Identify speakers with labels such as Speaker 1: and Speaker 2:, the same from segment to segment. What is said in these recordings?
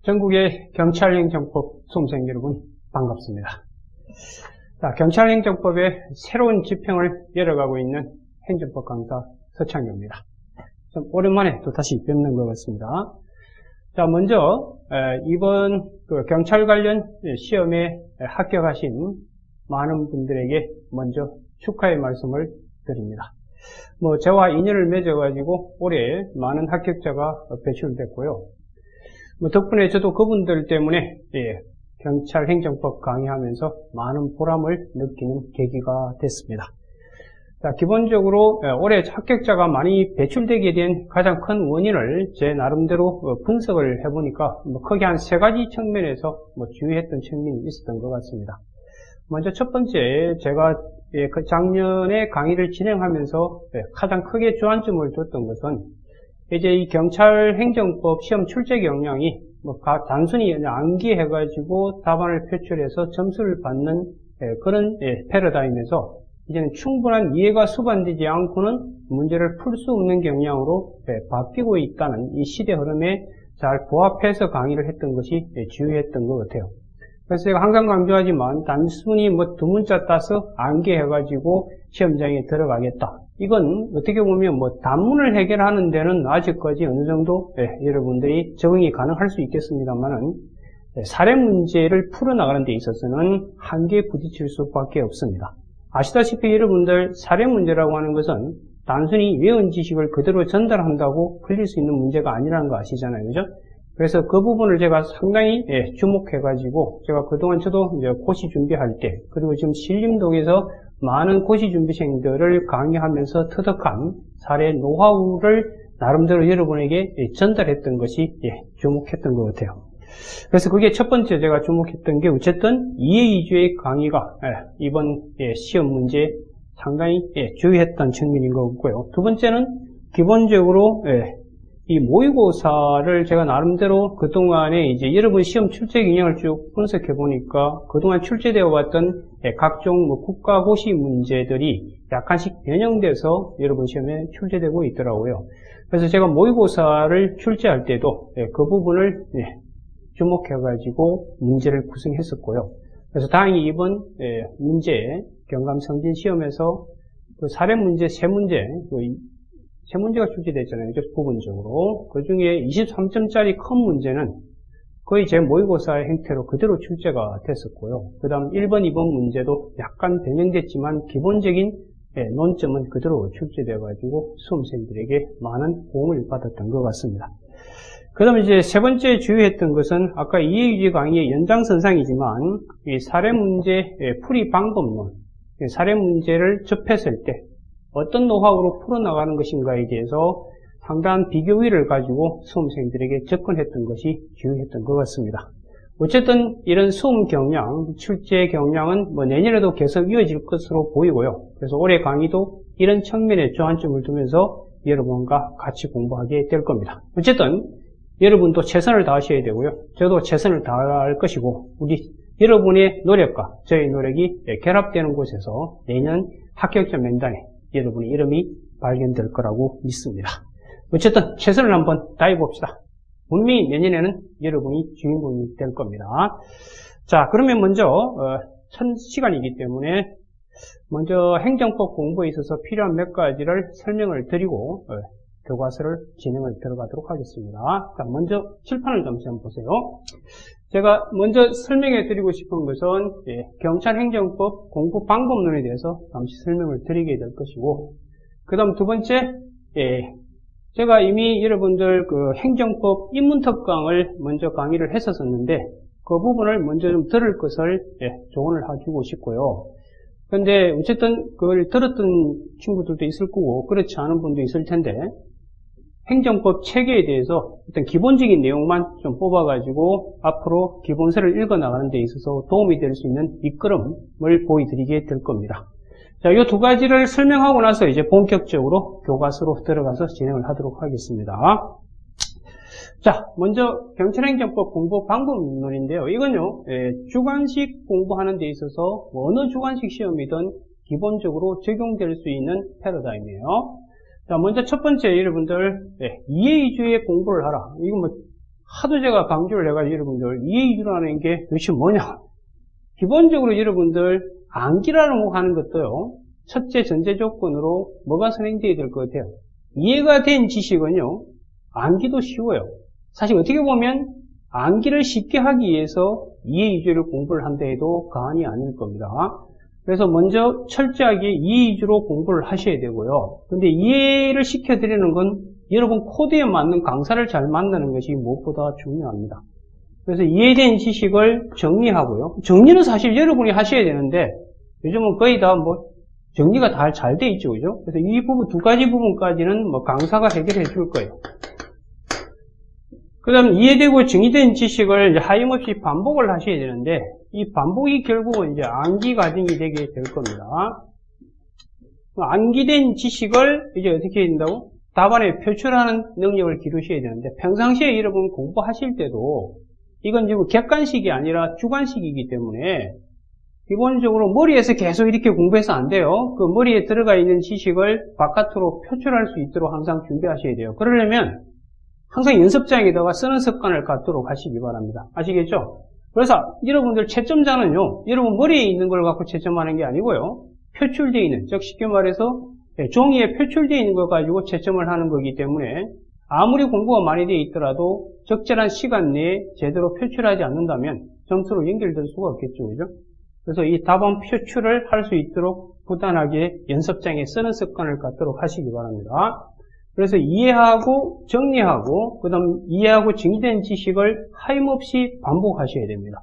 Speaker 1: 전국의 경찰행정법 수험생 여러분 반갑습니다. 자, 경찰행정법의 새로운 지평을 열어가고 있는 행정법 강사 서창규입니다. 좀 오랜만에 또 다시 뵙는 것 같습니다. 자, 먼저 이번 경찰 관련 시험에 합격하신 많은 분들에게 먼저 축하의 말씀을 드립니다. 저와 인연을 맺어가지고 올해 많은 합격자가 배출됐고요. 덕분에 저도 그분들 때문에 경찰 행정법 강의하면서 많은 보람을 느끼는 계기가 됐습니다. 자, 기본적으로 올해 합격자가 많이 배출되게 된 가장 큰 원인을 제 나름대로 분석을 해보니까 크게 한 세 가지 측면에서 주의했던 측면이 있었던 것 같습니다. 먼저 첫 번째, 제가 작년에 강의를 진행하면서 가장 크게 주안점을 뒀던 것은 이제 이 경찰 행정법 시험 출제 경향이 단순히 암기해가지고 답안을 표출해서 점수를 받는 그런 패러다임에서 이제는 충분한 이해가 수반되지 않고는 문제를 풀 수 없는 경향으로 바뀌고 있다는 이 시대 흐름에 잘 부합해서 강의를 했던 것이 주요했던 것 같아요. 그래서 제가 항상 강조하지만 단순히 두 문자 따서 암기해가지고 시험장에 들어가겠다. 이건 어떻게 보면 단문을 해결하는 데는 아직까지 어느 정도 여러분들이 적응이 가능할 수 있겠습니다만은 사례 문제를 풀어나가는 데 있어서는 한계에 부딪힐 수밖에 없습니다. 아시다시피 여러분들 사례 문제라고 하는 것은 단순히 외운 지식을 그대로 전달한다고 풀릴 수 있는 문제가 아니라는 거 아시잖아요. 그죠? 그래서 그 부분을 제가 상당히 주목해가지고 제가 그동안 저도 이제 고시 준비할 때 그리고 지금 신림동에서 많은 고시 준비생들을 강의하면서 터득한 사례 노하우를 나름대로 여러분에게 전달했던 것이 주목했던 것 같아요. 그래서 그게 첫 번째 제가 주목했던 게 어쨌든 이해 위주의 강의가 이번 시험 문제에 상당히 주의했던 측면인 것 같고요. 두 번째는 기본적으로 이 모의고사를 제가 나름대로 그동안에 이제 여러분 시험 출제 경향을 쭉 분석해 보니까 그동안 출제되어 왔던 각종 국가고시 문제들이 약간씩 변형돼서 여러분 시험에 출제되고 있더라고요. 그래서 제가 모의고사를 출제할 때도 그 부분을 주목해가지고 문제를 구성했었고요. 그래서 다행히 이번 문제 경감성진 시험에서 그 사례 문제 세 문제가 출제됐잖아요. 부분적으로. 그 중에 23점짜리 큰 문제는 거의 제 모의고사의 형태로 그대로 출제가 됐었고요. 그 다음 1번, 2번 문제도 약간 변형됐지만 기본적인 논점은 그대로 출제되어가지고 수험생들에게 많은 도움을 받았던 것 같습니다. 그 다음에 이제 세 번째 주의했던 것은 아까 이해유지 강의의 연장선상이지만 이 사례 문제 풀이 방법론, 사례 문제를 접했을 때 어떤 노하우로 풀어나가는 것인가에 대해서 상당한 비교위를 가지고 수험생들에게 접근했던 것이 주요했던 것 같습니다. 어쨌든 이런 수험 경향, 출제 경향은 내년에도 계속 이어질 것으로 보이고요. 그래서 올해 강의도 이런 측면에 주안점을 두면서 여러분과 같이 공부하게 될 겁니다. 어쨌든 여러분도 최선을 다하셔야 되고요. 저도 최선을 다할 것이고 여러분의 노력과 저의 노력이 결합되는 곳에서 내년 합격자 명단에 여러분의 이름이 발견될 거라고 믿습니다. 어쨌든 최선을 한번 다해봅시다. 분명히 내년에는 여러분이 주인공이 될 겁니다. 자, 그러면 먼저 첫 시간이기 때문에 먼저 행정법 공부에 있어서 필요한 몇 가지를 설명을 드리고 교과서를 진행을 들어가도록 하겠습니다. 자, 먼저 칠판을 잠시 한번 보세요. 제가 먼저 설명해 드리고 싶은 것은 경찰행정법 공부 방법론에 대해서 잠시 설명을 드리게 될 것이고, 그 다음 두 번째, 제가 이미 여러분들 그 행정법 입문특강을 먼저 강의를 했었는데 그 부분을 먼저 좀 들을 것을 조언을 해주고 싶고요. 그런데 어쨌든 그걸 들었던 친구들도 있을 거고 그렇지 않은 분도 있을 텐데 행정법 체계에 대해서 어떤 기본적인 내용만 좀 뽑아가지고 앞으로 기본서를 읽어나가는 데 있어서 도움이 될 수 있는 밑거름을 보여드리게 될 겁니다. 자, 이 두 가지를 설명하고 나서 이제 본격적으로 교과서로 들어가서 진행을 하도록 하겠습니다. 자, 먼저 경찰행정법 공부 방법론인데요. 이건요, 주관식 공부하는 데 있어서 어느 주관식 시험이든 기본적으로 적용될 수 있는 패러다임이에요. 자, 먼저 첫 번째 여러분들 이해 위주의 공부를 하라. 이거 하도 제가 강조를 해가지고 여러분들 이해이주라는 게 도대체 뭐냐? 기본적으로 여러분들 암기라는 거 하는 것도요. 첫째 전제 조건으로 뭐가 선행되어야 될 것 같아요? 이해가 된 지식은요. 암기도 쉬워요. 사실 어떻게 보면 암기를 쉽게 하기 위해서 이해이주를 공부를 한다 해도 과언이 아닐 겁니다. 그래서 먼저 철저하게 이해이주로 공부를 하셔야 되고요. 근데 이해를 시켜드리는 건 여러분 코드에 맞는 강사를 잘 만나는 것이 무엇보다 중요합니다. 그래서 이해된 지식을 정리하고요. 정리는 사실 여러분이 하셔야 되는데 요즘은 거의 다 정리가 다 잘 돼 있죠, 그죠? 그래서 이 부분, 두 가지 부분까지는 강사가 해결해 줄 거예요. 그 다음 이해되고 정의된 지식을 이제 하염없이 반복을 하셔야 되는데 이 반복이 결국은 이제 암기 과정이 되게 될 겁니다. 암기된 지식을 이제 어떻게 해야 된다고? 답안에 표출하는 능력을 기르셔야 되는데 평상시에 여러분 공부하실 때도 이건 지금 객관식이 아니라 주관식이기 때문에 기본적으로 머리에서 계속 이렇게 공부해서 안 돼요. 그 머리에 들어가 있는 지식을 바깥으로 표출할 수 있도록 항상 준비하셔야 돼요. 그러려면 항상 연습장에다가 쓰는 습관을 갖도록 하시기 바랍니다. 아시겠죠? 그래서 여러분들 채점자는요, 여러분 머리에 있는 걸 갖고 채점하는 게 아니고요, 표출되어 있는, 즉 쉽게 말해서 종이에 표출되어 있는 걸 가지고 채점을 하는 거기 때문에 아무리 공부가 많이 되어 있더라도 적절한 시간 내에 제대로 표출하지 않는다면 점수로 연결될 수가 없겠죠, 그죠? 그래서 이 답안 표출을 할 수 있도록 부단하게 연습장에 쓰는 습관을 갖도록 하시기 바랍니다. 그래서 이해하고 정리하고 그 다음 이해하고 정의된 지식을 하염없이 반복하셔야 됩니다.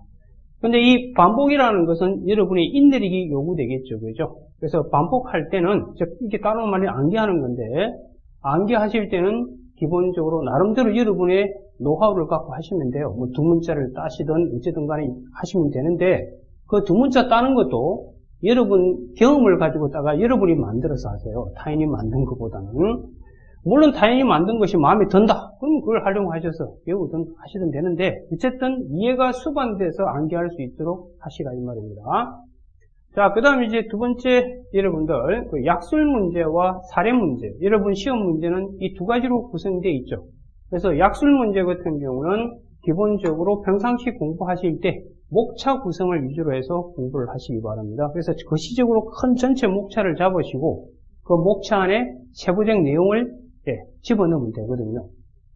Speaker 1: 근데 이 반복이라는 것은 여러분의 인내력이 요구되겠죠, 그죠? 그래서 반복할 때는, 즉 이게 다른 말이 암기하는 건데 암기하실 때는 기본적으로 나름대로 여러분의 노하우를 갖고 하시면 돼요. 두 문자를 따시든 어쨌든 간에 하시면 되는데 그 두 문자 따는 것도 여러분 경험을 가지고 따가 여러분이 만들어서 하세요. 타인이 만든 것보다는. 물론 타인이 만든 것이 마음에 든다. 그럼 그걸 활용하셔서 배우든 하시든 되는데 어쨌든 이해가 수반돼서 암기할 수 있도록 하시라 이 말입니다. 자, 그 다음에 이제 두 번째 여러분들 그 약술 문제와 사례 문제. 여러분 시험 문제는 이 두 가지로 구성되어 있죠. 그래서 약술 문제 같은 경우는 기본적으로 평상시 공부하실 때 목차 구성을 위주로 해서 공부를 하시기 바랍니다. 그래서 거시적으로 큰 전체 목차를 잡으시고 그 목차 안에 세부적 내용을 집어넣으면 되거든요.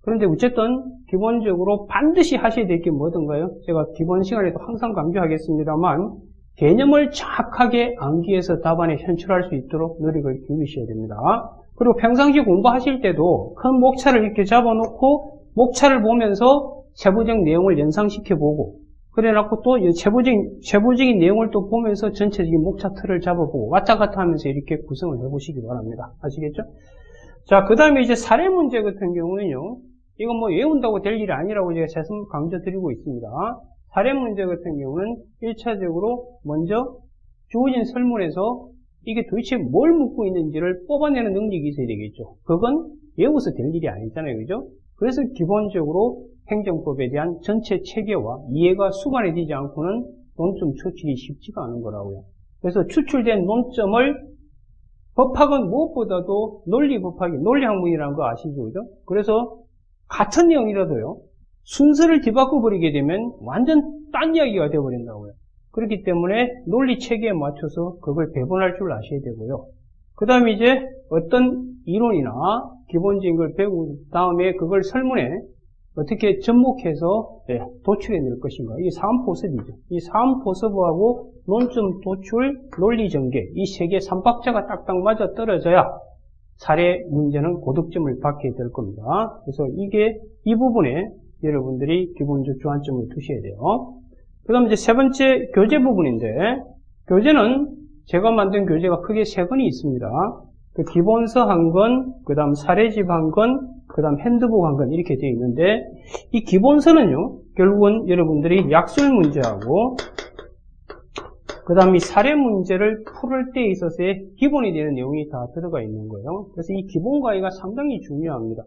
Speaker 1: 그런데 어쨌든 기본적으로 반드시 하셔야 될 게 뭐든가요? 제가 기본 시간에도 항상 강조하겠습니다만 개념을 정확하게 암기해서 답안에 현출할 수 있도록 노력을 기울이셔야 됩니다. 그리고 평상시 공부하실 때도 큰 목차를 이렇게 잡아놓고 목차를 보면서 세부적 내용을 연상시켜보고 그래놓고 또 세부적인 내용을 또 보면서 전체적인 목차 틀을 잡아보고 왔다 갔다 하면서 이렇게 구성을 해보시기 바랍니다. 아시겠죠? 자, 그 다음에 이제 사례 문제 같은 경우는요, 이건 외운다고 될 일이 아니라고 제가 계속 강조드리고 있습니다. 사례 문제 같은 경우는 1차적으로 먼저 주어진 설문에서 이게 도대체 뭘 묻고 있는지를 뽑아내는 능력이 있어야 되겠죠. 그건 외워서 될 일이 아니잖아요. 그죠? 그래서 기본적으로 행정법에 대한 전체 체계와 이해가 수반이 되지 않고는 논점 추출이 쉽지가 않은 거라고요. 그래서 추출된 논점을 법학은 무엇보다도 논리법학이, 논리학문이라는 거 아시죠? 그죠? 그래서 같은 내용이라도요, 순서를 뒤바꿔버리게 되면 완전 딴 이야기가 되어버린다고요. 그렇기 때문에 논리 체계에 맞춰서 그걸 배분할 줄 아셔야 되고요. 그 다음에 이제 어떤 이론이나 기본적인 걸 배운 다음에 그걸 설문에 어떻게 접목해서 도출해낼 것인가. 이게 사음포섭이죠. 이 사음포섭하고 논점 도출, 논리 전개, 이 세 개 삼박자가 딱딱 맞아 떨어져야 사례 문제는 고득점을 받게 될 겁니다. 그래서 이 부분에 여러분들이 기본적 주안점을 두셔야 돼요. 그 다음에 이제 세 번째 교재 부분인데, 교재는 제가 만든 교재가 크게 세 권이 있습니다. 그 기본서 한 권, 그 다음 사례집 한 권, 그 다음 핸드북 한 권 이렇게 되어 있는데, 이 기본서는요, 결국은 여러분들이 약술 문제하고, 그 다음 이 사례 문제를 풀을 때 있어서의 기본이 되는 내용이 다 들어가 있는 거예요. 그래서 이 기본 강의가 상당히 중요합니다.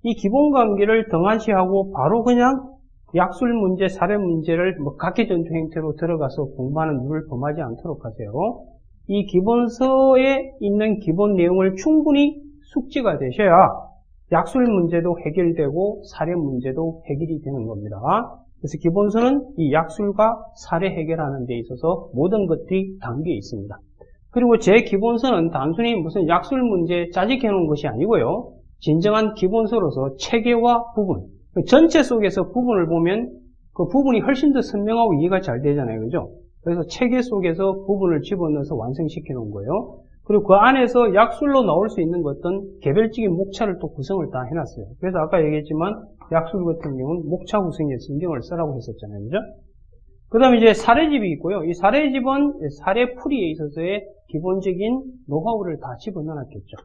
Speaker 1: 이 기본 강의를 등한시하고 바로 그냥 약술 문제, 사례 문제를 각기전투 형태로 들어가서 공부하는 룰을 범하지 않도록 하세요. 이 기본서에 있는 기본 내용을 충분히 숙지가 되셔야 약술 문제도 해결되고 사례 문제도 해결이 되는 겁니다. 그래서 기본서는 이 약술과 사례 해결하는 데 있어서 모든 것들이 담겨 있습니다. 그리고 제 기본서는 단순히 무슨 약술 문제 짜집게 해놓은 것이 아니고요. 진정한 기본서로서 체계와 부분, 전체 속에서 부분을 보면 그 부분이 훨씬 더 선명하고 이해가 잘 되잖아요. 그죠? 그래서 체계 속에서 부분을 집어넣어서 완성시켜 놓은 거예요. 그리고 그 안에서 약술로 나올 수 있는 어떤 개별적인 목차를 또 구성을 다 해놨어요. 그래서 아까 얘기했지만 약술 같은 경우는 목차 구성에 신경을 쓰라고 했었잖아요. 그죠? 그 다음에 이제 사례집이 있고요. 이 사례집은 사례풀이에 있어서의 기본적인 노하우를 다 집어넣었겠죠.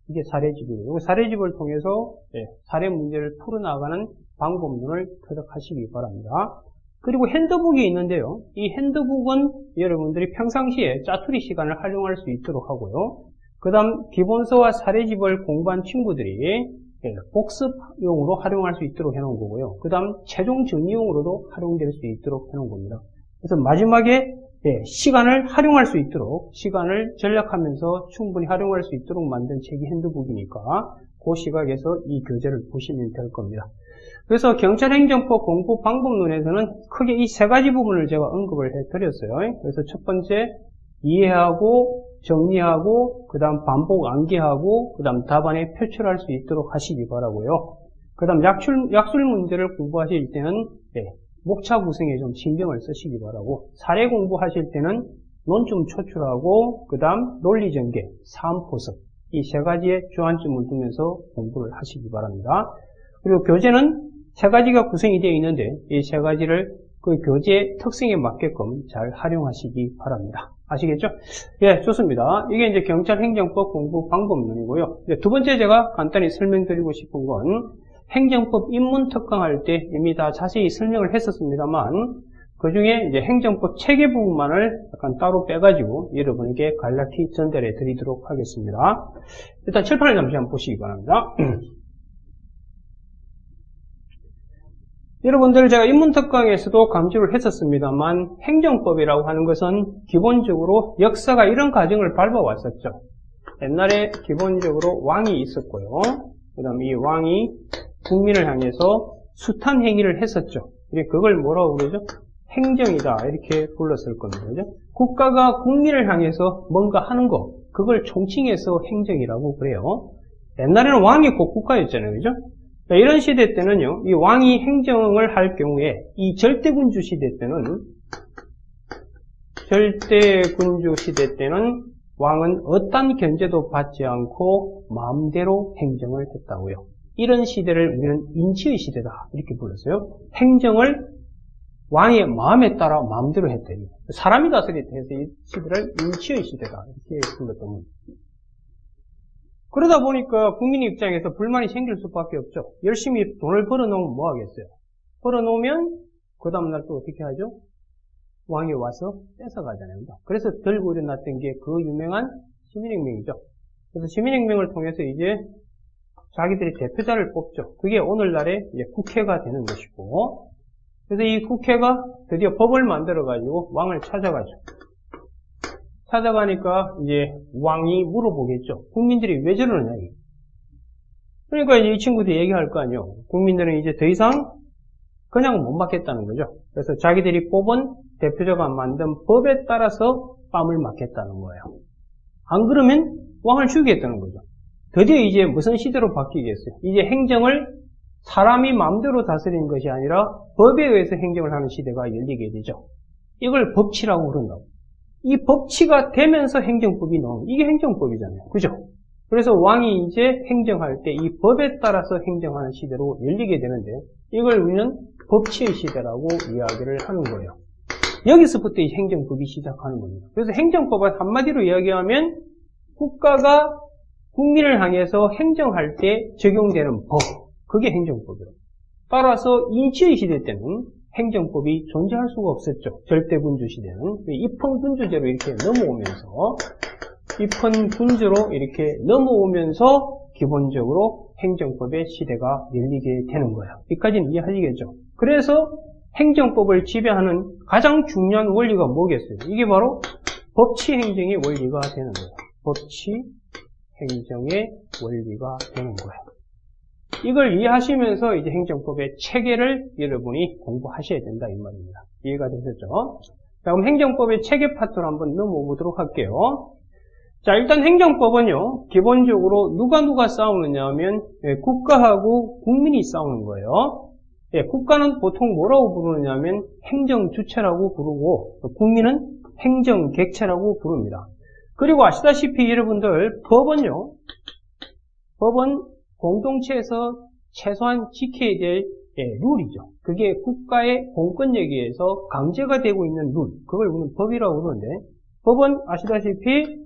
Speaker 1: 이게 사례집이에요. 이 사례집을 통해서 사례 문제를 풀어나가는 방법론을 터득하시기 바랍니다. 그리고 핸드북이 있는데요. 이 핸드북은 여러분들이 평상시에 짜투리 시간을 활용할 수 있도록 하고요. 그 다음 기본서와 사례집을 공부한 친구들이 복습용으로 활용할 수 있도록 해놓은 거고요. 그 다음 최종 정리용으로도 활용될 수 있도록 해놓은 겁니다. 그래서 마지막에 시간을 활용할 수 있도록, 시간을 절약하면서 충분히 활용할 수 있도록 만든 책이 핸드북이니까 그 시각에서 이 교재를 보시면 될 겁니다. 그래서 경찰행정법 공부 방법론에서는 크게 이 세 가지 부분을 제가 언급을 해드렸어요. 그래서 첫 번째, 이해하고 정리하고 그 다음 반복 암기하고 그 다음 답안에 표출할 수 있도록 하시기 바라고요. 그 다음 약술 문제를 공부하실 때는 목차 구성에 좀 신경을 쓰시기 바라고, 사례 공부하실 때는 논점 초출하고 그 다음 논리전개, 사안포석 이 세 가지의 주안점을 두면서 공부를 하시기 바랍니다. 그리고 교재는 세 가지가 구성이 되어 있는데 이 세 가지를 그 교재의 특성에 맞게끔 잘 활용하시기 바랍니다. 아시겠죠? 예, 좋습니다. 이게 이제 경찰행정법 공부 방법론이고요. 두 번째 제가 간단히 설명드리고 싶은 건 행정법 입문 특강할 때 이미 다 자세히 설명을 했었습니다만 그 중에 이제 행정법 체계 부분만을 약간 따로 빼가지고 여러분에게 간략히 전달해 드리도록 하겠습니다. 일단 칠판을 잠시 한번 보시기 바랍니다. 여러분들 제가 입문특강에서도 강조를 했었습니다만 행정법이라고 하는 것은 기본적으로 역사가 이런 과정을 밟아왔었죠. 옛날에 기본적으로 왕이 있었고요. 그 다음에 이 왕이 국민을 향해서 숱한 행위를 했었죠. 그걸 뭐라고 그러죠? 행정이다 이렇게 불렀을 겁니다. 그죠? 국가가 국민을 향해서 뭔가 하는 거, 그걸 총칭해서 행정이라고 그래요. 옛날에는 왕이 곧 국가였잖아요. 그죠? 이런 시대 때는요, 이 왕이 행정을 할 경우에, 이 절대군주 시대 때는 왕은 어떤 견제도 받지 않고 마음대로 행정을 했다고요. 이런 시대를 우리는 인치의 시대다 이렇게 불렀어요. 행정을 왕의 마음에 따라 마음대로 했대요. 사람이 다스렸다 해서 이 시대를 인치의 시대다 이렇게 불렀던 겁니다. 그러다 보니까 국민 입장에서 불만이 생길 수밖에 없죠. 열심히 돈을 벌어놓으면 뭐 하겠어요? 벌어놓으면 그 다음날 또 어떻게 하죠? 왕이 와서 뺏어가잖아요. 그래서 들고 일어났던 게 그 유명한 시민혁명이죠. 그래서 시민혁명을 통해서 이제 자기들이 대표자를 뽑죠. 그게 오늘날의 이제 국회가 되는 것이고, 그래서 이 국회가 드디어 법을 만들어가지고 왕을 찾아가죠. 찾아가니까 이제 왕이 물어보겠죠. 국민들이 왜 저러느냐. 그러니까 이제 이 친구들이 얘기할 거 아니에요. 국민들은 이제 더 이상 그냥 못 맡겠다는 거죠. 그래서 자기들이 뽑은 대표자가 만든 법에 따라서 뺨을 맞겠다는 거예요. 안 그러면 왕을 죽이겠다는 거죠. 드디어 이제 무슨 시대로 바뀌겠어요? 이제 행정을 사람이 마음대로 다스리는 것이 아니라 법에 의해서 행정을 하는 시대가 열리게 되죠. 이걸 법치라고 그런다고. 이 법치가 되면서 행정법이 나오는, 이게 행정법이잖아요. 그죠? 그래서 왕이 이제 행정할 때 이 법에 따라서 행정하는 시대로 열리게 되는데, 이걸 우리는 법치의 시대라고 이야기를 하는 거예요. 여기서부터 이 행정법이 시작하는 겁니다. 그래서 행정법을 한마디로 이야기하면 국가가 국민을 향해서 행정할 때 적용되는 법, 그게 행정법이에요. 따라서 인치의 시대 때는 행정법이 존재할 수가 없었죠. 절대군주 시대는. 입헌군주제로 이렇게 넘어오면서 기본적으로 행정법의 시대가 열리게 되는 거예요. 여기까지는 이해하시겠죠? 그래서 행정법을 지배하는 가장 중요한 원리가 뭐겠어요? 이게 바로 법치 행정의 원리가 되는 거예요. 법치 행정의 원리가 되는 거예요. 이걸 이해하시면서 이제 행정법의 체계를 여러분이 공부하셔야 된다 이 말입니다. 이해가 되셨죠? 자, 그럼 행정법의 체계 파트로 한번 넘어보도록 할게요. 자, 일단 행정법은요, 기본적으로 누가 싸우느냐 하면, 국가하고 국민이 싸우는 거예요. 국가는 보통 뭐라고 부르느냐 하면, 행정주체라고 부르고, 국민은 행정객체라고 부릅니다. 그리고 아시다시피 여러분들, 법은 공동체에서 최소한 지켜야 될 룰이죠. 그게 국가의 공권력에 의해서 강제가 되고 있는 룰, 그걸 우리는 법이라고 그러는데, 법은 아시다시피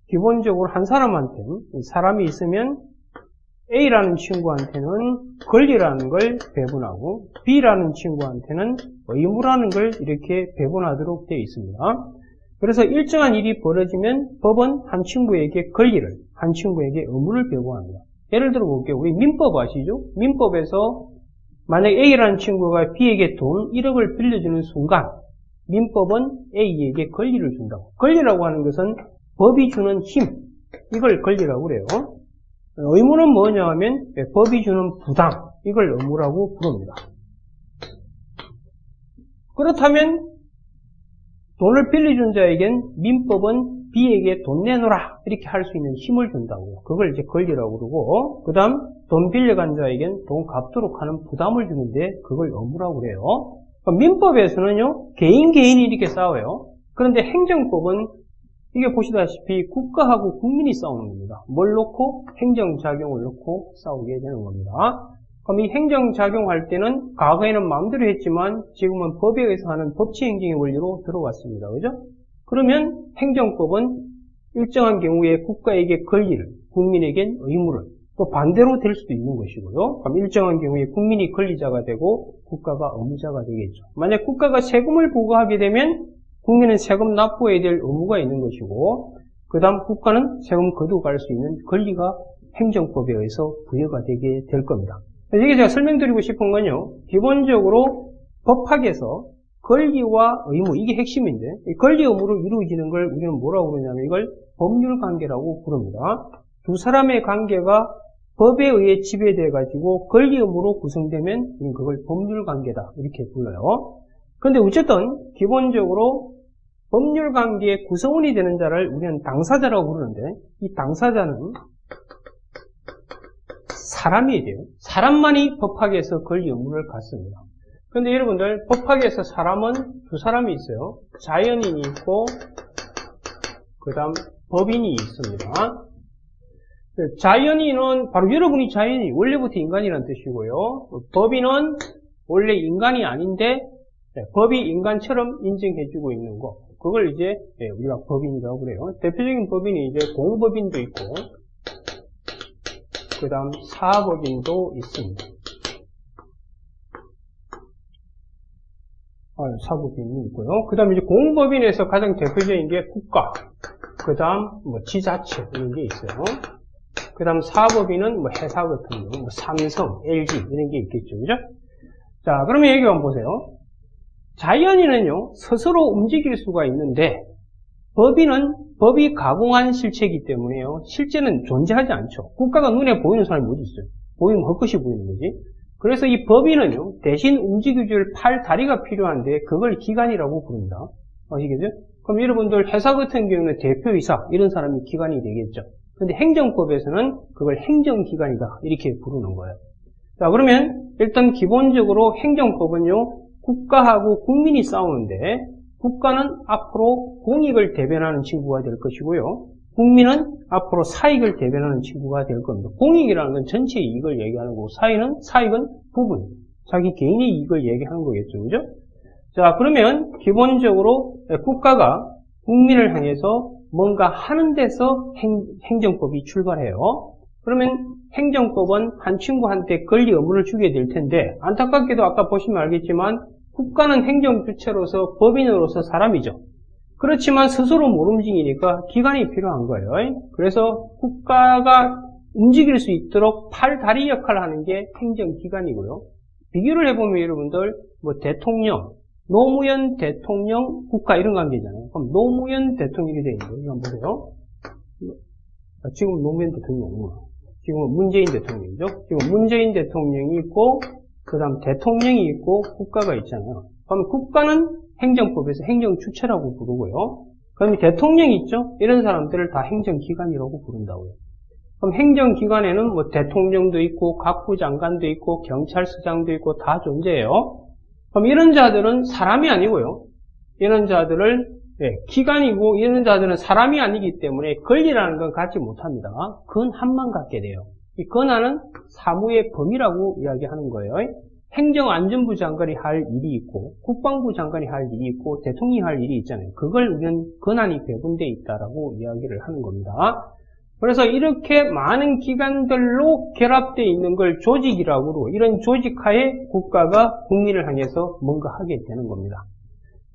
Speaker 1: 기본적으로 한 사람한테 사람이 있으면 A라는 친구한테는 권리라는 걸 배분하고 B라는 친구한테는 의무라는 걸 이렇게 배분하도록 되어 있습니다. 그래서 일정한 일이 벌어지면 법은 한 친구에게 권리를, 한 친구에게 의무를 배분합니다. 예를 들어 볼게요. 우리 민법 아시죠? 민법에서 만약 A라는 친구가 B에게 돈 1억을 빌려주는 순간 민법은 A에게 권리를 준다고. 권리라고 하는 것은 법이 주는 힘, 이걸 권리라고 그래요. 의무는 뭐냐 하면 법이 주는 부담, 이걸 의무라고 부릅니다. 그렇다면 돈을 빌려준 자에겐 민법은 B에게 돈 내놓으라 이렇게 할 수 있는 힘을 준다고요. 그걸 이제 권리라고 그러고, 그 다음 돈 빌려간 자에겐 돈 갚도록 하는 부담을 주는데 그걸 의무라고 그래요. 민법에서는요, 개인이 이렇게 싸워요. 그런데 행정법은 이게 보시다시피 국가하고 국민이 싸우는 겁니다. 뭘 놓고? 행정작용을 놓고 싸우게 되는 겁니다. 그럼 이 행정작용할 때는 과거에는 마음대로 했지만 지금은 법에 의해서 하는 법치행정의 원리로 들어왔습니다. 그죠? 그러면 행정법은 일정한 경우에 국가에게 권리를, 국민에겐 의무를, 또 반대로 될 수도 있는 것이고요. 그럼 일정한 경우에 국민이 권리자가 되고 국가가 의무자가 되겠죠. 만약 국가가 세금을 부과하게 되면 국민은 세금 납부해야 될 의무가 있는 것이고, 그 다음 국가는 세금 거두어 갈 수 있는 권리가 행정법에 의해서 부여가 되게 될 겁니다. 이게 제가 설명드리고 싶은 건요, 기본적으로 법학에서 권리와 의무, 이게 핵심인데, 권리 의무로 이루어지는 걸 우리는 뭐라고 그러냐면 이걸 법률관계라고 부릅니다. 두 사람의 관계가 법에 의해 지배되어 가지고 권리 의무로 구성되면 우리는 그걸 법률관계다 이렇게 불러요. 그런데 어쨌든 기본적으로 법률관계의 구성원이 되는 자를 우리는 당사자라고 부르는데, 이 당사자는 사람이 돼요. 사람만이 법학에서 권리 의무를 갖습니다. 그런데 여러분들, 법학에서 사람은 두 사람이 있어요. 자연인이 있고 그 다음 법인이 있습니다. 자연인은 바로 여러분이 자연인, 원래부터 인간이라는 뜻이고요. 법인은 원래 인간이 아닌데 법이 인간처럼 인정해주고 있는 거, 그걸 이제 우리가 법인이라고 그래요. 대표적인 법인이 이제 공법인도 있고, 그 다음 사법인도 있습니다. 사법인이 있고요. 그 다음 이제 공법인에서 가장 대표적인 게 국가, 그 다음 지자체 이런 게 있어요. 그 다음 사법인은 회사 같은 거, 삼성, LG 이런 게 있겠죠, 그죠? 자, 그러면 여기 한번 보세요. 자연인은요, 스스로 움직일 수가 있는데, 법인은 법이 가공한 실체이기 때문에요, 실제는 존재하지 않죠. 국가가 눈에 보이는 사람이 어디 있어요? 보이면 헛것이 보이는 거지. 그래서 이 법인은요, 대신 움직여줄 팔, 다리가 필요한데, 그걸 기관이라고 부릅니다. 아시겠죠? 그럼 여러분들 회사 같은 경우는 대표이사, 이런 사람이 기관이 되겠죠. 근데 행정법에서는 그걸 행정기관이다, 이렇게 부르는 거예요. 자, 그러면 일단 기본적으로 행정법은요, 국가하고 국민이 싸우는데, 국가는 앞으로 공익을 대변하는 친구가 될 것이고요, 국민은 앞으로 사익을 대변하는 친구가 될 겁니다. 공익이라는 건 전체 이익을 얘기하는 거고, 사익은 부분, 자기 개인의 이익을 얘기하는 거겠죠, 그죠? 자, 그러면 기본적으로 국가가 국민을 향해서 뭔가 하는 데서 행정법이 출발해요. 그러면 행정법은 한 친구한테 권리 의무를 주게 될 텐데, 안타깝게도 아까 보시면 알겠지만 국가는 행정주체로서 법인으로서 사람이죠. 그렇지만 스스로 못 움직이니까 기관이 필요한 거예요. 그래서 국가가 움직일 수 있도록 팔, 다리 역할을 하는 게 행정기관이고요. 비교를 해보면 여러분들 대통령, 노무현 대통령, 국가 이런 관계잖아요. 그럼 노무현 대통령이 되어 있는 거예요. 이거 한번 보세요. 지금 노무현 대통령이 없구나. 지금은 문재인 대통령이죠. 지금 문재인 대통령이 있고, 그 다음 대통령이 있고, 국가가 있잖아요. 그럼 국가는 행정법에서 행정주체라고 부르고요. 그럼 대통령이 있죠? 이런 사람들을 다 행정기관이라고 부른다고요. 그럼 행정기관에는 뭐 대통령도 있고, 각부 장관도 있고, 경찰서장도 있고, 다 존재해요. 그럼 이런 자들은 사람이 아니고요. 이런 자들을 기관이고 이런 자들은 사람이 아니기 때문에 권리라는 건 갖지 못합니다. 권한만 갖게 돼요. 이 권한은 사무의 범위라고 이야기하는 거예요. 행정안전부 장관이 할 일이 있고 국방부 장관이 할 일이 있고 대통령이 할 일이 있잖아요. 그걸 우리는 권한이 배분되어 있다라고 이야기를 하는 겁니다. 그래서 이렇게 많은 기관들로 결합되어 있는 걸 조직이라고 그러고 이런 조직하에 국가가 국민을 향해서 뭔가 하게 되는 겁니다.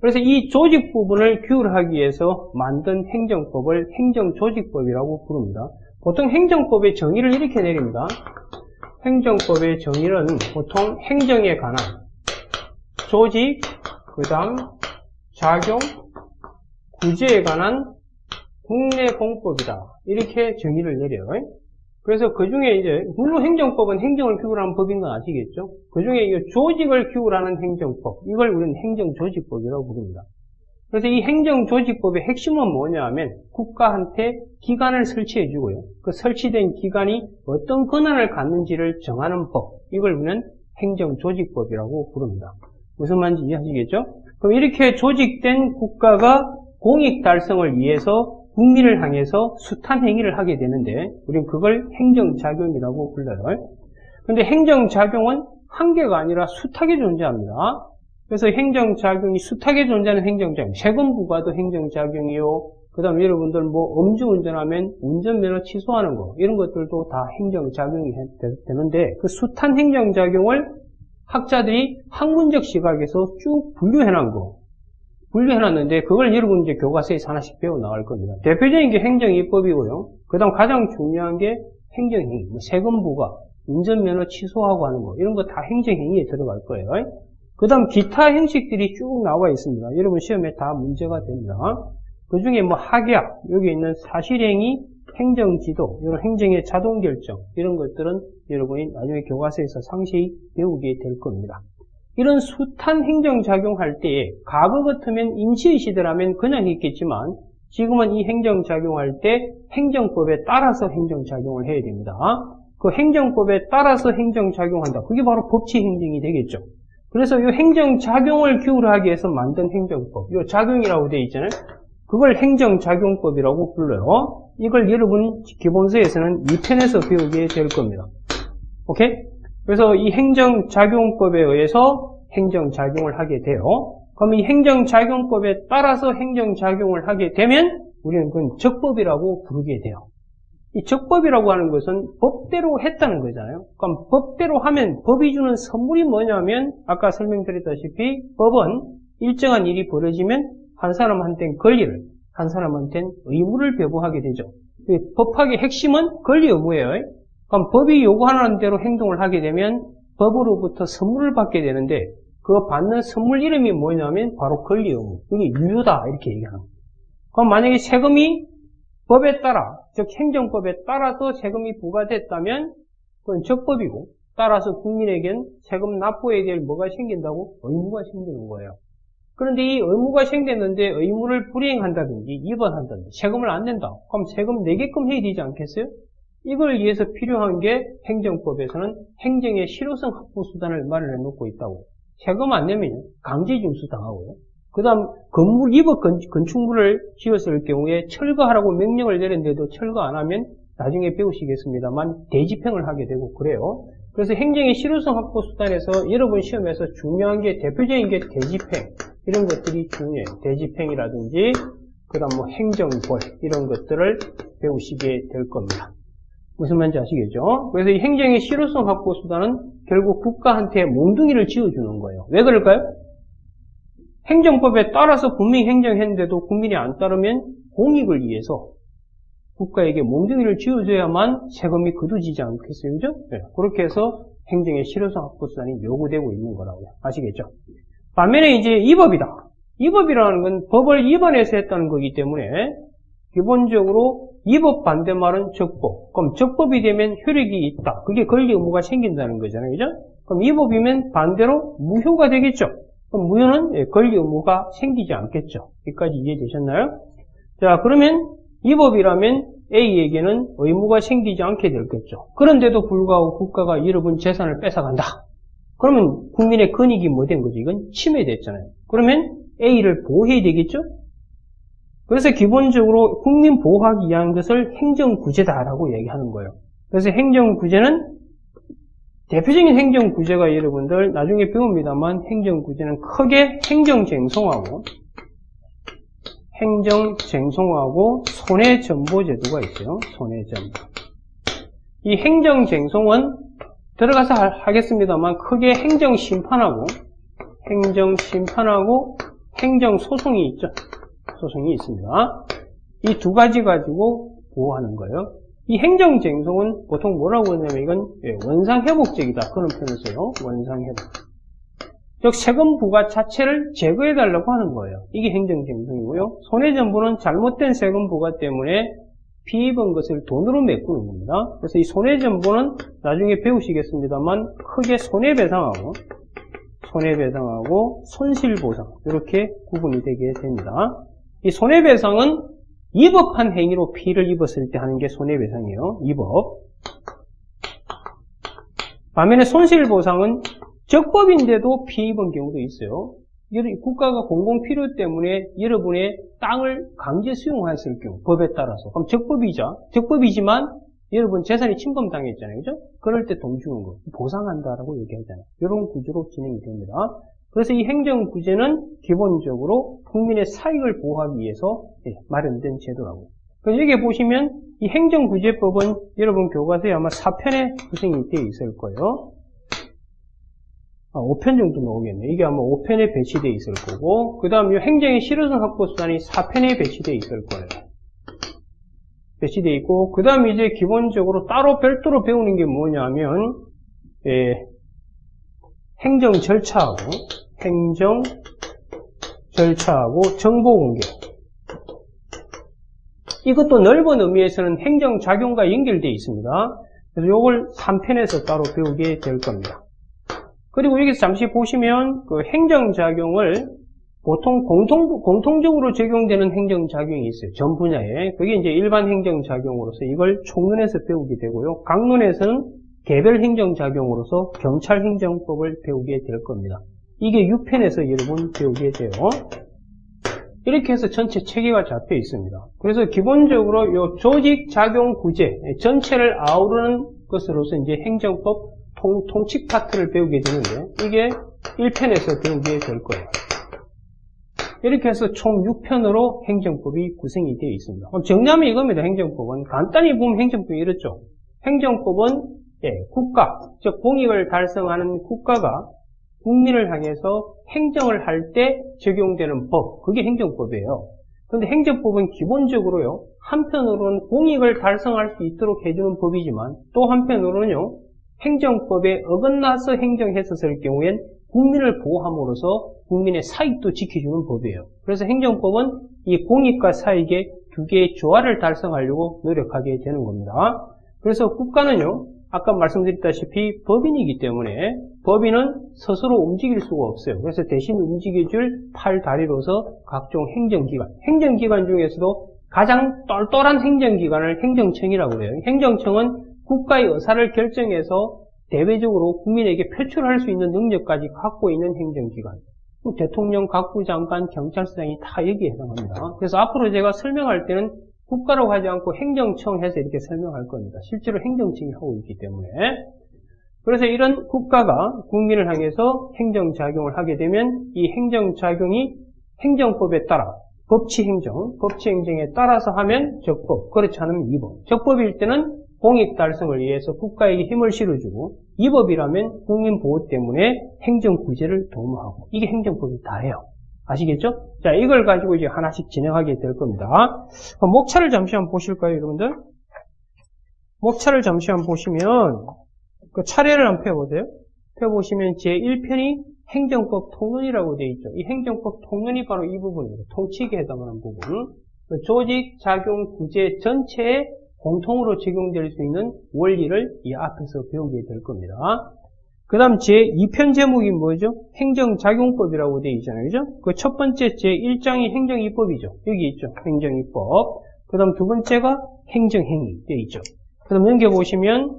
Speaker 1: 그래서 이 조직 부분을 규율하기 위해서 만든 행정법을 행정조직법이라고 부릅니다. 보통 행정법의 정의를 이렇게 내립니다. 행정법의 정의는 보통 행정에 관한 조직, 그 다음 작용, 구제에 관한 국내공법이다. 이렇게 정의를 내려요. 그래서 그 중에 이제, 물론 행정법은 행정을 규율하는 법인 건 아시겠죠? 그 중에 이 조직을 규율하는 행정법, 이걸 우리는 행정조직법이라고 부릅니다. 그래서 이 행정조직법의 핵심은 뭐냐 하면, 국가한테 기관을 설치해주고요. 그 설치된 기관이 어떤 권한을 갖는지를 정하는 법, 이걸 우리는 행정조직법이라고 부릅니다. 무슨 말인지 이해하시겠죠? 그럼 이렇게 조직된 국가가 공익 달성을 위해서 국민을 향해서 숱한 행위를 하게 되는데 우리는 그걸 행정작용이라고 불러요. 그런데 행정작용은 한 개가 아니라 숱하게 존재합니다. 그래서 행정작용이 숱하게 존재하는 행정작용, 세금 부과도 행정작용이요. 그 다음 여러분들 뭐 음주운전하면 운전면허 취소하는 거 이런 것들도 다 행정작용이 되는데 그 숱한 행정작용을 학자들이 학문적 시각에서 쭉 분류해놓은 거 분류해놨는데 그걸 여러분 이제 교과서에서 하나씩 배워 나갈 겁니다. 대표적인 게 행정입법이고요. 그 다음 가장 중요한 게 행정행위, 세금 부과, 운전면허 취소하고 하는 거 이런 거 다 행정행위에 들어갈 거예요. 그 다음 기타 형식들이 쭉 나와 있습니다. 여러분 시험에 다 문제가 됩니다. 그 중에 뭐 학약, 여기 있는 사실행위, 행정지도, 이런 행정의 자동결정 이런 것들은 여러분이 나중에 교과서에서 상세히 배우게 될 겁니다. 이런 숱한 행정작용할 때에 과거 같으면 인치의 시대라면 그냥 했겠지만 지금은 이 행정작용할 때 행정법에 따라서 행정작용을 해야 됩니다. 그 행정법에 따라서 행정작용한다. 그게 바로 법치행정이 되겠죠. 그래서 이 행정작용을 규율하기 위해서 만든 행정법, 이 작용이라고 되어 있잖아요. 그걸 행정작용법이라고 불러요. 이걸 여러분 기본서에서는 2편에서 배우게 될 겁니다. 오케이? 그래서 이 행정작용법에 의해서 행정작용을 하게 돼요. 그럼 이 행정작용법에 따라서 행정작용을 하게 되면 우리는 그건 적법이라고 부르게 돼요. 이 적법이라고 하는 것은 법대로 했다는 거잖아요. 그럼 법대로 하면 법이 주는 선물이 뭐냐면 아까 설명드렸다시피 법은 일정한 일이 벌어지면 한 사람한테는 권리를, 한 사람한테는 의무를 배부하게 되죠. 법학의 핵심은 권리 의무예요. 그럼 법이 요구하는 대로 행동을 하게 되면 법으로부터 선물을 받게 되는데 그 받는 선물 이름이 뭐냐면 바로 권리 의무. 이게 유효다 이렇게 얘기하는 거예요. 그럼 만약에 세금이 법에 따라, 즉 행정법에 따라서 세금이 부과됐다면 그건 적법이고 따라서 국민에겐 세금 납부에 대해 뭐가 생긴다고? 의무가 생기는 거예요. 그런데 이 의무가 생겼는데 의무를 불이행한다든지 위반한다든지 세금을 안 낸다. 그럼 세금 내게끔 해야 되지 않겠어요? 이걸 위해서 필요한 게 행정법에서는 행정의 실효성 확보 수단을 마련해 놓고 있다고. 세금 안 내면 강제 징수 당하고요. 그 다음 입업 건축물을 지었을 경우에 철거하라고 명령을 내렸는데도 철거 안 하면 나중에 배우시겠습니다만 대집행을 하게 되고 그래요. 그래서 행정의 실효성 확보 수단에서 여러분 시험에서 중요한 게 대표적인 게 대집행 이런 것들이 중요해요. 대집행이라든지 그 다음 뭐 행정벌 이런 것들을 배우시게 될 겁니다. 무슨 말인지 아시겠죠? 그래서 이 행정의 실효성 확보 수단은 결국 국가한테 몽둥이를 쥐어주는 거예요. 왜 그럴까요? 행정법에 따라서 분명히 행정했는데도 국민이 안 따르면 공익을 위해서 국가에게 몽둥이를 쥐어줘야만 세금이 거두지지 않겠어요? 그죠? 네. 그렇게 해서 행정의 실효성 확보 수단이 요구되고 있는 거라고요. 아시겠죠? 반면에 이제 위법이다. 위법이라는 건 법을 위반해서 했다는 거기 때문에 기본적으로 위법 반대말은 적법. 그럼 적법이 되면 효력이 있다. 그게 권리 의무가 생긴다는 거잖아요. 그죠? 그럼 위법이면 반대로 무효가 되겠죠. 그럼 무효는 권리 의무가 생기지 않겠죠. 여기까지 이해되셨나요? 자, 그러면 위법이라면 A에게는 의무가 생기지 않게 되겠죠. 그런데도 불구하고 국가가 여러분 재산을 뺏어간다. 그러면 국민의 권익이 뭐 된 거죠? 이건 침해됐잖아요. 그러면 A를 보호해야 되겠죠? 그래서 기본적으로 국민 보호하기 위한 것을 행정구제다라고 얘기하는 거예요. 그래서 행정구제는 대표적인 행정구제가 여러분들 나중에 배웁니다만 행정구제는 크게 행정쟁송하고 손해전보제도가 있어요. 손해전보. 이 행정쟁송은 들어가서 하겠습니다만 크게 행정심판하고 행정소송이 있죠. 소송이 있습니다. 이 두 가지 가지고 보호하는 거예요. 이 행정쟁송은 보통 뭐라고 하냐면 이건 원상회복적이다. 그런 표현을 써요. 원상회복. 즉 세금 부과 자체를 제거해달라고 하는 거예요. 이게 행정쟁송이고요. 손해전보는 잘못된 세금 부과 때문에 피입은 것을 돈으로 메꾸는 겁니다. 그래서 이 손해전보는 나중에 배우시겠습니다만 크게 손해배상하고 손실보상 이렇게 구분이 되게 됩니다. 이 손해배상은 위법한 행위로 피해를 입었을 때 하는 게 손해배상이에요. 위법. 반면에 손실보상은 적법인데도 피해 입은 경우도 있어요. 국가가 공공필요 때문에 여러분의 땅을 강제 수용하였을 경우 법에 따라서 그럼 적법이지만 여러분 재산이 침범당했잖아요. 그죠? 그럴 때 돈 주는 거 보상한다라고 얘기하잖아요. 이런 구조로 진행이 됩니다. 그래서 이 행정구제는 기본적으로 국민의 사익을 보호하기 위해서 마련된 제도라고. 그래서 여기 보시면 이 행정구제법은 여러분 교과서에 아마 4편에 구성이 되어 있을 거예요. 5편 정도 나오겠네. 이게 아마 5편에 배치되어 있을 거고, 그 다음 이 행정의 실효성 확보 수단이 4편에 배치되어 있을 거예요. 배치되어 있고, 그 다음 이제 기본적으로 따로 별도로 배우는 게 뭐냐면, 행정 절차하고 정보 공개. 이것도 넓은 의미에서는 행정작용과 연결되어 있습니다. 그래서 이걸 3편에서 따로 배우게 될 겁니다. 그리고 여기서 잠시 보시면 그 행정작용을 보통 공통적으로 적용되는 행정작용이 있어요. 전 분야에. 그게 이제 일반 행정작용으로서 이걸 총론에서 배우게 되고요. 강론에서는 개별 행정작용으로서 경찰행정법을 배우게 될 겁니다. 이게 6편에서 여러분 배우게 돼요. 이렇게 해서 전체 체계가 잡혀 있습니다. 그래서 기본적으로 이 조직작용구제 전체를 아우르는 것으로서 이제 행정법 통칙 파트를 배우게 되는데 이게 1편에서 배우게 될 거예요. 이렇게 해서 총 6편으로 행정법이 구성이 되어 있습니다. 정리하면 이겁니다. 행정법은 간단히 보면 행정법이 이렇죠. 행정법은 국가, 즉 공익을 달성하는 국가가 국민을 향해서 행정을 할 때 적용되는 법, 그게 행정법이에요. 그런데 행정법은 기본적으로요, 한편으로는 공익을 달성할 수 있도록 해주는 법이지만 또 한편으로는요, 행정법에 어긋나서 행정했었을 경우엔 국민을 보호함으로써 국민의 사익도 지켜주는 법이에요. 그래서 행정법은 이 공익과 사익의 두 개의 조화를 달성하려고 노력하게 되는 겁니다. 그래서 국가는요, 아까 말씀드렸다시피 법인이기 때문에 법인은 스스로 움직일 수가 없어요. 그래서 대신 움직여줄 팔다리로서 각종 행정기관 중에서도 가장 똘똘한 행정기관을 행정청이라고 해요. 행정청은 국가의 의사를 결정해서 대외적으로 국민에게 표출할 수 있는 능력까지 갖고 있는 행정기관. 대통령, 각부장관, 경찰서장이 다 여기에 해당합니다. 그래서 앞으로 제가 설명할 때는 국가라고 하지 않고 행정청 해서 이렇게 설명할 겁니다. 실제로 행정청이 하고 있기 때문에. 그래서 이런 국가가 국민을 향해서 행정작용을 하게 되면 이 행정작용이 행정법에 따라 법치행정에 따라서 하면 적법, 그렇지 않으면 위법. 적법일 때는 공익 달성을 위해서 국가에게 힘을 실어주고, 위법이라면 국민 보호 때문에 행정구제를 도모하고, 이게 행정법이 다예요. 아시겠죠? 자, 이걸 가지고 이제 하나씩 진행하게 될 겁니다. 그럼 목차를 잠시 한번 보실까요, 여러분들? 목차를 잠시 한번 보시면, 그 차례를 한번 펴보세요. 펴보시면 제1편이 행정법 통론이라고 되어 있죠. 이 행정법 통론이 바로 이 부분입니다. 통칙에 해당하는 부분. 그 조직, 작용, 구제 전체에 공통으로 적용될 수 있는 원리를 이 앞에서 배우게 될 겁니다. 그 다음 제2편 제목이 뭐죠? 행정작용법이라고 되어 있잖아요. 그죠? 그 첫 번째 제1장이 행정이법이죠. 여기 있죠. 행정이법. 그 다음 두 번째가 행정행위 되어 있죠. 그 다음 넘겨보시면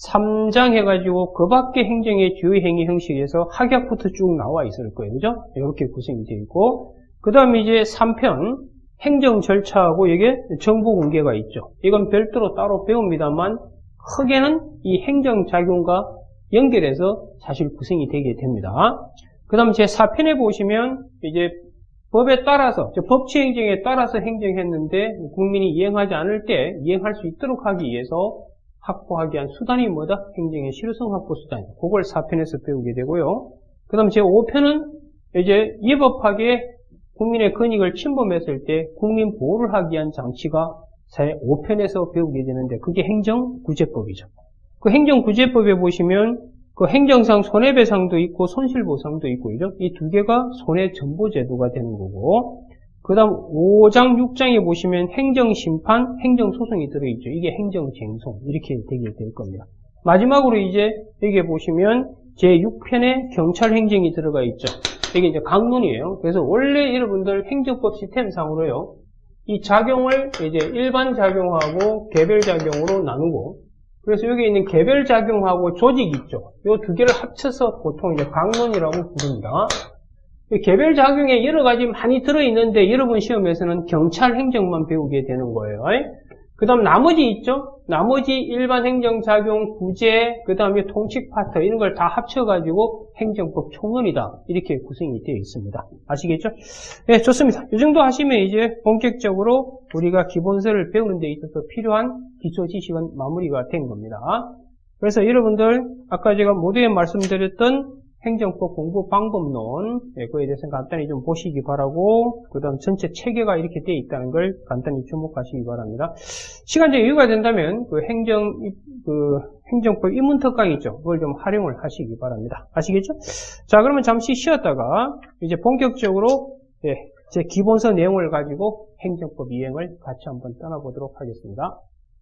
Speaker 1: 3장 해가지고 그 밖의 행정의 주요 행위 형식에서 학약부터 쭉 나와 있을 거예요. 그죠? 이렇게 구성이 되어 있고. 그 다음에 이제 3편 행정 절차하고 이게 정보 공개가 있죠. 이건 별도로 따로 배웁니다만 크게는 이 행정작용과 연결해서 사실 구성이 되게 됩니다. 그 다음 제4편에 보시면 이제 법에 따라서, 법치행정에 따라서 행정했는데 국민이 이행하지 않을 때 이행할 수 있도록 하기 위해서 확보하기 위한 수단이 뭐다? 행정의 실효성 확보 수단. 그걸 4편에서 배우게 되고요. 그 다음 제5편은 이제 위법하게 국민의 권익을 침범했을 때 국민 보호를 하기 위한 장치가 제5편에서 배우게 되는데 그게 행정구제법이죠. 그 행정구제법에 보시면 그 행정상 손해배상도 있고 손실보상도 있고 그죠? 이 두 개가 손해전보제도가 되는 거고 그 다음 5장, 6장에 보시면 행정심판, 행정소송이 들어있죠. 이게 행정쟁송 이렇게 되게 될 겁니다. 마지막으로 이제 여기에 보시면 제6편에 경찰행정이 들어가 있죠. 이게 이제 강론이에요. 그래서 원래 여러분들 행정법 시스템상으로요. 이 작용을 이제 일반 작용하고 개별 작용으로 나누고 그래서 여기 있는 개별 작용하고 조직이 있죠. 이 두 개를 합쳐서 보통 이제 강론이라고 부릅니다. 개별 작용에 여러 가지 많이 들어있는데 여러분 시험에서는 경찰 행정만 배우게 되는 거예요. 그 다음 나머지 있죠? 나머지 일반 행정작용, 구제, 그 다음에 통칙 파트 이런 걸 다 합쳐가지고 행정법 총론이다. 이렇게 구성이 되어 있습니다. 아시겠죠? 네, 좋습니다. 이 정도 하시면 이제 본격적으로 우리가 기본서를 배우는 데 있어서 필요한 기초 지식은 마무리가 된 겁니다. 그래서 여러분들 아까 제가 모두에 말씀드렸던 행정법 공부 방법론 그거에 대해서 간단히 좀 보시기 바라고 그 다음 전체 체계가 이렇게 되어 있다는 걸 간단히 주목하시기 바랍니다. 시간적 여유가 된다면 그 행정법 입문특 강의 있죠. 그걸 좀 활용을 하시기 바랍니다. 아시겠죠? 자, 그러면 잠시 쉬었다가 이제 본격적으로 제 기본서 내용을 가지고 행정법 이행을 같이 한번 떠나보도록 하겠습니다.